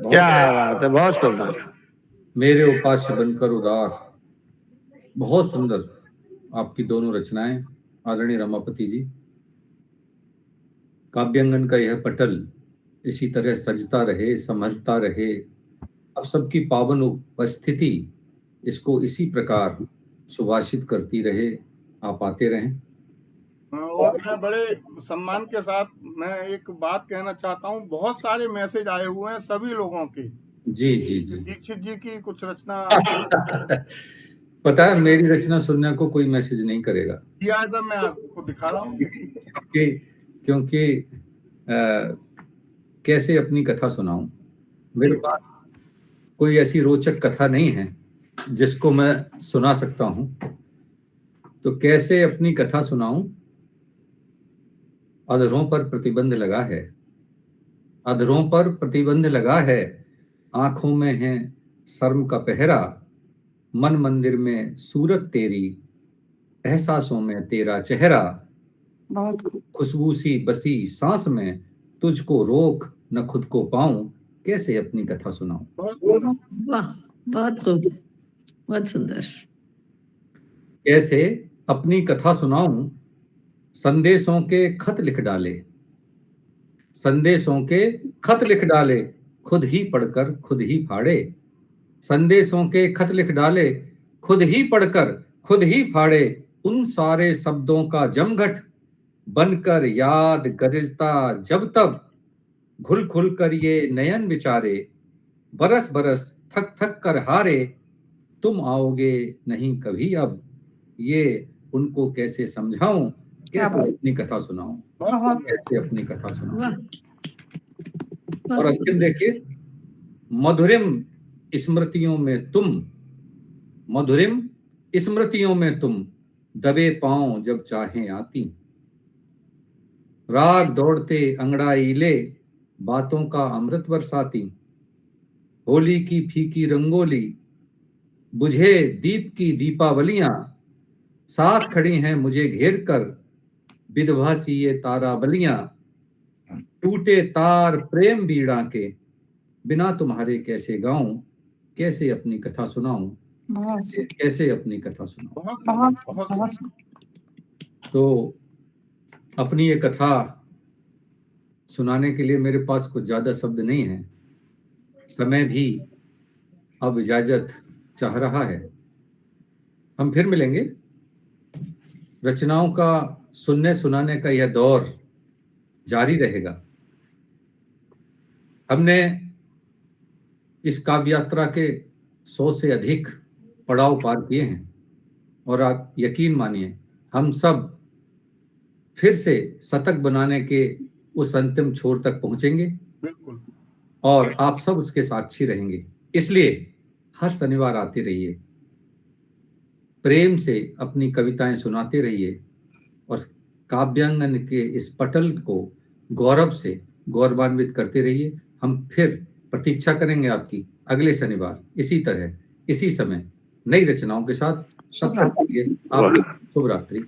क्या बहुत बात है, बहुत सुंदर। मेरे उपास्य बनकर उदार, बहुत सुंदर आपकी दोनों रचनाएं आदरणीय रमापति जी। काव्यांगन का यह पटल इसी तरह सजता रहे, संभलता रहे। अब सबकी पावन उपस्थिति इसको इसी प्रकार सुभाषित करती रहे। आप आते रहें। और मैं बड़े सम्मान के साथ मैं एक बात कहना चाहता हूँ। बहुत सारे मैसेज आए हुए हैं सभी लोगों के। जी जी जी। दीक्षित जी की कुछ रचना पता है, मेरी रचना सुनने को कोई मैसेज नहीं करेगा। लिहाजा मैं आपको दिखा रहा हूँ। क्योंकि कैसे अपनी कथा सुनाऊं, मेरे पास कोई ऐसी रोचक कथा नहीं है जिसको मैं सुना सकता हूं। तो कैसे अपनी कथा सुनाऊं? अधरों पर प्रतिबंध लगा है, अधरों पर प्रतिबंध लगा है, आंखों में है शर्म का पहरा, मन मंदिर में सूरत तेरी, एहसासों में तेरा चेहरा, बहुत खुशबू सी बसी सांस में, तुझको रोक न खुद को पाऊं, कैसे अपनी कथा सुनाऊं। वाह, बहुत खूब, बहुत सुंदर। कैसे अपनी कथा सुनाऊं? संदेशों के खत लिख डाले, संदेशों के खत लिख डाले, खुद ही पढ़कर खुद ही फाड़े, संदेशों के खत लिख डाले, खुद ही पढ़कर खुद ही फाड़े, उन सारे शब्दों का जमघट बनकर याद गरजता जब तब, घुल खुल कर ये नयन विचारे, बरस बरस थक थक कर हारे, तुम आओगे नहीं कभी अब, ये उनको कैसे समझाऊं, कैसे अपनी कथा सुनाऊं, कैसे अपनी कथा सुनाऊं। और अंतिम देखिए, मधुरिम स्मृतियों में तुम, मधुरिम स्मृतियों में तुम, दबे पांव जब चाहे आती, राग दौड़ते अंगड़ाई ले, बातों का अमृत बरसाती, होली की फीकी रंगोली, बुझे दीप की दीपावलियां, साथ खड़ी हैं मुझे घेर कर, विधवा सी ये तारावलियां, टूटे तार प्रेम बीड़ा के, बिना तुम्हारे कैसे गाऊं, कैसे अपनी कथा सुनाऊं, कैसे अपनी कथा सुनाऊं। तो अपनी ये कथा सुनाने के लिए मेरे पास कुछ ज्यादा शब्द नहीं है, समय भी अब इजाजत चाह रहा है। हम फिर मिलेंगे। रचनाओं का सुनने सुनाने का यह दौर जारी रहेगा। हमने इस काव्य यात्रा के 100 से अधिक पड़ाव पार किए हैं, और आप यकीन मानिए हम सब फिर से शतक बनाने के उस अंतिम छोर तक पहुंचेंगे, और आप सब उसके साक्षी रहेंगे। इसलिए हर शनिवार आते रहिए, प्रेम से अपनी कविताएं सुनाते रहिए, और काव्यांगन के इस पटल को गौरव से गौरवान्वित करते रहिए। हम फिर प्रतीक्षा करेंगे आपकी अगले शनिवार इसी तरह इसी समय नई रचनाओं के साथ। सब तक के लिए आपकी शुभ रात्रि।